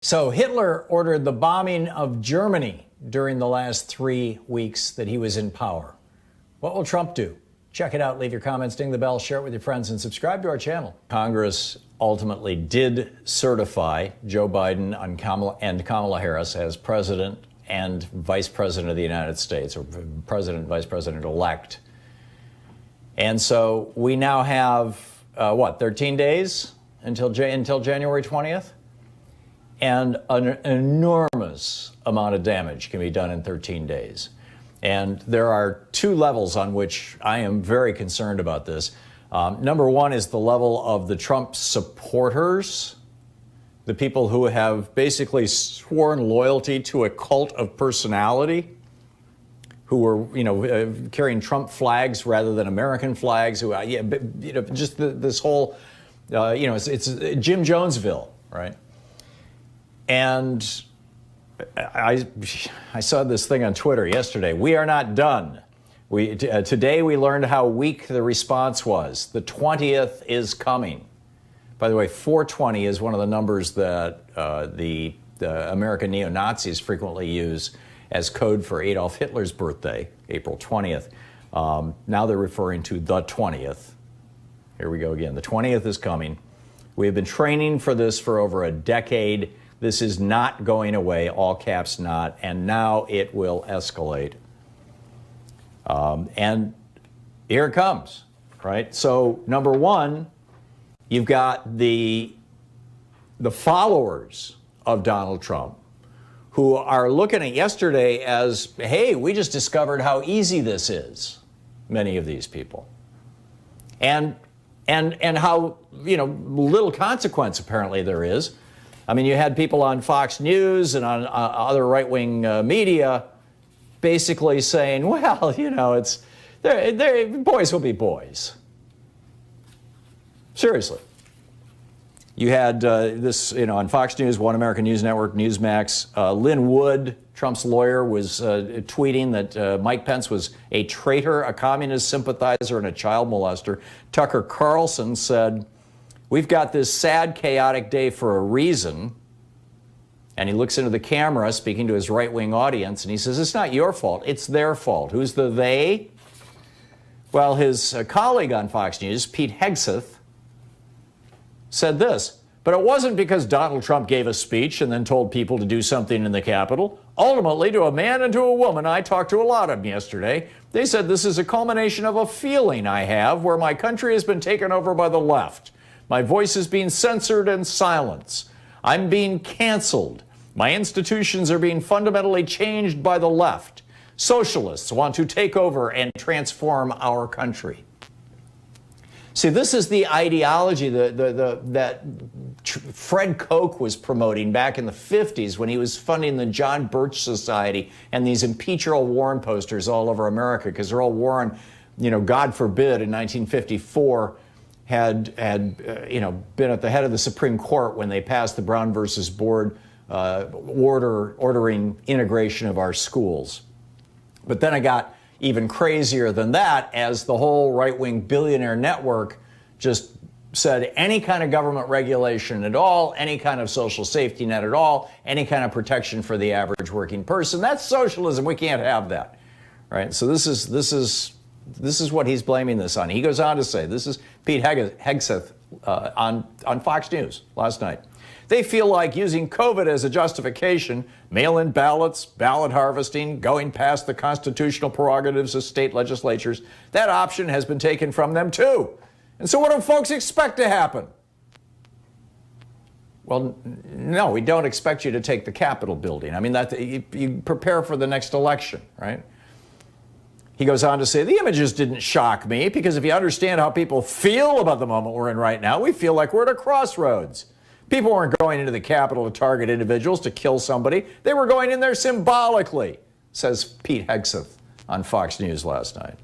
So Hitler ordered the bombing of Germany during the last 3 weeks that he was in power. What will Trump do? Check it out. Leave your comments, ding the bell, share it with your friends, and subscribe to our channel. Congress ultimately did certify Joe Biden and Kamala Harris as president and vice president of the United States, or president, vice president-elect. And so we now have, 13 days until January 20th? And an enormous amount of damage can be done in 13 days. And there are two levels on which I am very concerned about this. Number one is the level of the Trump supporters, the people who have basically sworn loyalty to a cult of personality, who were, carrying Trump flags rather than American flags. Just this whole, it's Jim Jonesville, right? And I saw this thing on Twitter yesterday. We are not done. Today we learned how weak the response was. The 20th is coming. By the way, 420 is one of the numbers that the American neo-Nazis frequently use as code for Adolf Hitler's birthday, April 20th. Now they're referring to the 20th. Here we go again. The 20th is coming. We have been training for this for over a decade. This is not going away, all caps not, and now it will escalate. And here it comes, right? So number one, you've got the followers of Donald Trump who are looking at yesterday as, hey, we just discovered how easy this is, many of these people. And how, little consequence apparently there is. I mean, you had people on Fox News and on other right-wing media basically saying, well, boys will be boys. Seriously. You had this, on Fox News, One American News Network, Newsmax. Lynn Wood, Trump's lawyer, was tweeting that Mike Pence was a traitor, a communist sympathizer, and a child molester. Tucker Carlson said, we've got this sad, chaotic day for a reason. And he looks into the camera, speaking to his right-wing audience, and he says, it's not your fault, it's their fault. Who's the they? Well, his colleague on Fox News, Pete Hegseth, said this, but it wasn't because Donald Trump gave a speech and then told people to do something in the Capitol. Ultimately, to a man and to a woman, I talked to a lot of them yesterday. They said this is a culmination of a feeling I have where my country has been taken over by the left. My voice is being censored and silenced. I'm being canceled. My institutions are being fundamentally changed by the left. Socialists want to take over and transform our country. See, this is the ideology that Fred Koch was promoting back in the 50s when he was funding the John Birch Society and these impeach Earl Warren posters all over America, because Earl Warren, God forbid, in 1954, had been at the head of the Supreme Court when they passed the Brown versus Board ordering integration of our schools. But then it got even crazier than that, as the whole right-wing billionaire network just said any kind of government regulation at all, any kind of social safety net at all, any kind of protection for the average working person, that's socialism. We can't have that, right? So this is what he's blaming this on. He goes on to say, this is Pete Hegseth on Fox News last night. They feel like using COVID as a justification, mail-in ballots, ballot harvesting, going past the constitutional prerogatives of state legislatures, that option has been taken from them too. And so what do folks expect to happen? Well, no, we don't expect you to take the Capitol building. I mean, you prepare for the next election, right? He goes on to say, the images didn't shock me because if you understand how people feel about the moment we're in right now, we feel like we're at a crossroads. People weren't going into the Capitol to target individuals, to kill somebody. They were going in there symbolically, says Pete Hegseth on Fox News last night.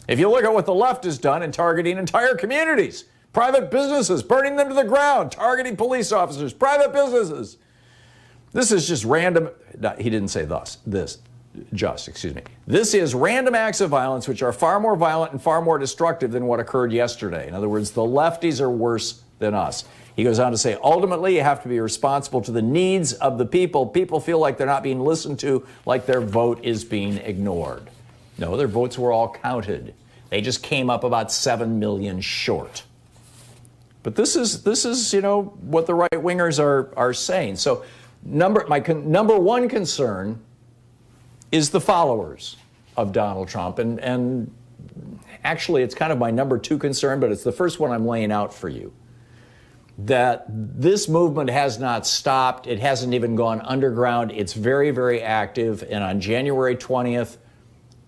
If you look at what the left has done in targeting entire communities, private businesses, burning them to the ground, targeting police officers, private businesses. This is just random. No, he didn't say this. This is random acts of violence which are far more violent and far more destructive than what occurred yesterday. In other words, the lefties are worse than us. He goes on to say, ultimately, you have to be responsible to the needs of the people. People feel like they're not being listened to, like their vote is being ignored. No, their votes were all counted. They just came up about 7 million short. But this is what the right-wingers are saying. So my number one concern is the followers of Donald Trump. And actually, it's kind of my number two concern, but it's the first one I'm laying out for you. That this movement has not stopped. It hasn't even gone underground. It's very, very active. And on January 20th,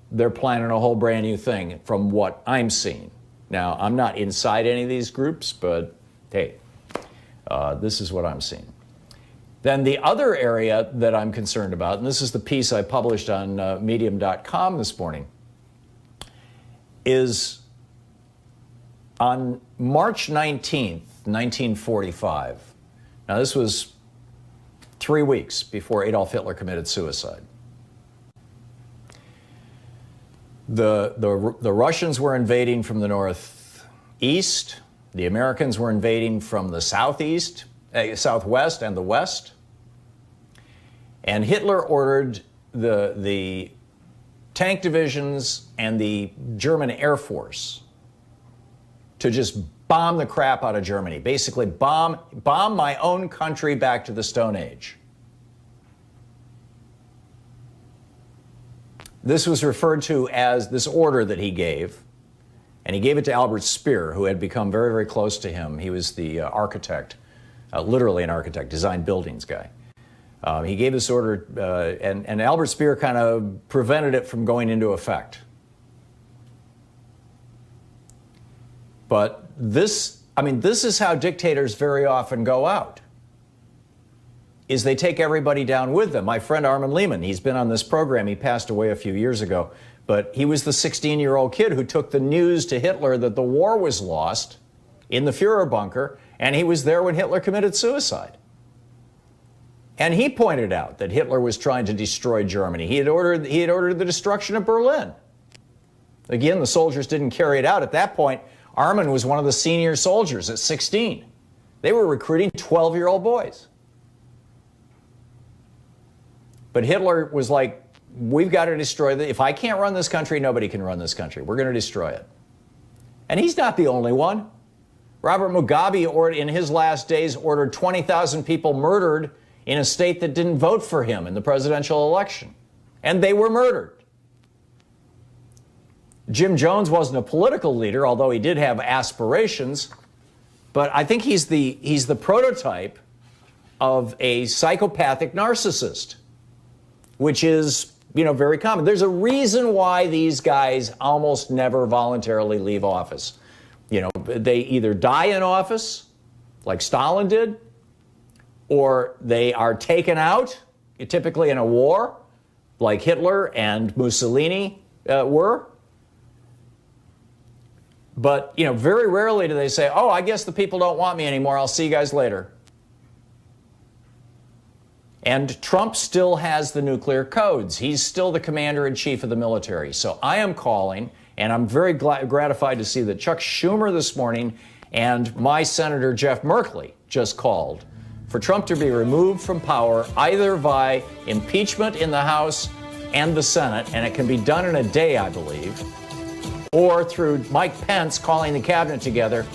they're planning a whole brand new thing from what I'm seeing. Now, I'm not inside any of these groups, but hey, this is what I'm seeing. Then the other area that I'm concerned about, and this is the piece I published on medium.com this morning, is on March 19th, 1945. Now, this was 3 weeks before Adolf Hitler committed suicide. The Russians were invading from the northeast. The Americans were invading from the southwest and the west. And Hitler ordered the tank divisions and the German Air Force to just bomb the crap out of Germany. Basically, bomb my own country back to the Stone Age. This was referred to as this order that he gave, and he gave it to Albert Speer, who had become very, very close to him. He was the architect, literally an architect, design buildings guy. He gave this order, and Albert Speer kind of prevented it from going into effect. But this is how dictators very often go out, is they take everybody down with them. My friend Armin Lehman, he's been on this program. He passed away a few years ago. But he was the 16-year-old kid who took the news to Hitler that the war was lost in the Führer bunker, and he was there when Hitler committed suicide. And he pointed out that Hitler was trying to destroy Germany. He had ordered the destruction of Berlin. Again, the soldiers didn't carry it out. At that point, Armin was one of the senior soldiers at 16. They were recruiting 12-year-old boys. But Hitler was like, we've got to destroy if I can't run this country, nobody can run this country. We're going to destroy it. And he's not the only one. Robert Mugabe, in his last days, ordered 20,000 people murdered in a state that didn't vote for him in the presidential election. And they were murdered. Jim Jones wasn't a political leader, although he did have aspirations. But I think he's the prototype of a psychopathic narcissist, which is, very common. There's a reason why these guys almost never voluntarily leave office. They either die in office, like Stalin did, or they are taken out, typically in a war, like Hitler and Mussolini were. But, very rarely do they say, oh, I guess the people don't want me anymore. I'll see you guys later. And Trump still has the nuclear codes. He's still the commander-in-chief of the military. So I am calling, and I'm very gratified to see that Chuck Schumer this morning and my Senator Jeff Merkley just called for Trump to be removed from power, either by impeachment in the House and the Senate, and it can be done in a day, I believe, or through Mike Pence calling the cabinet together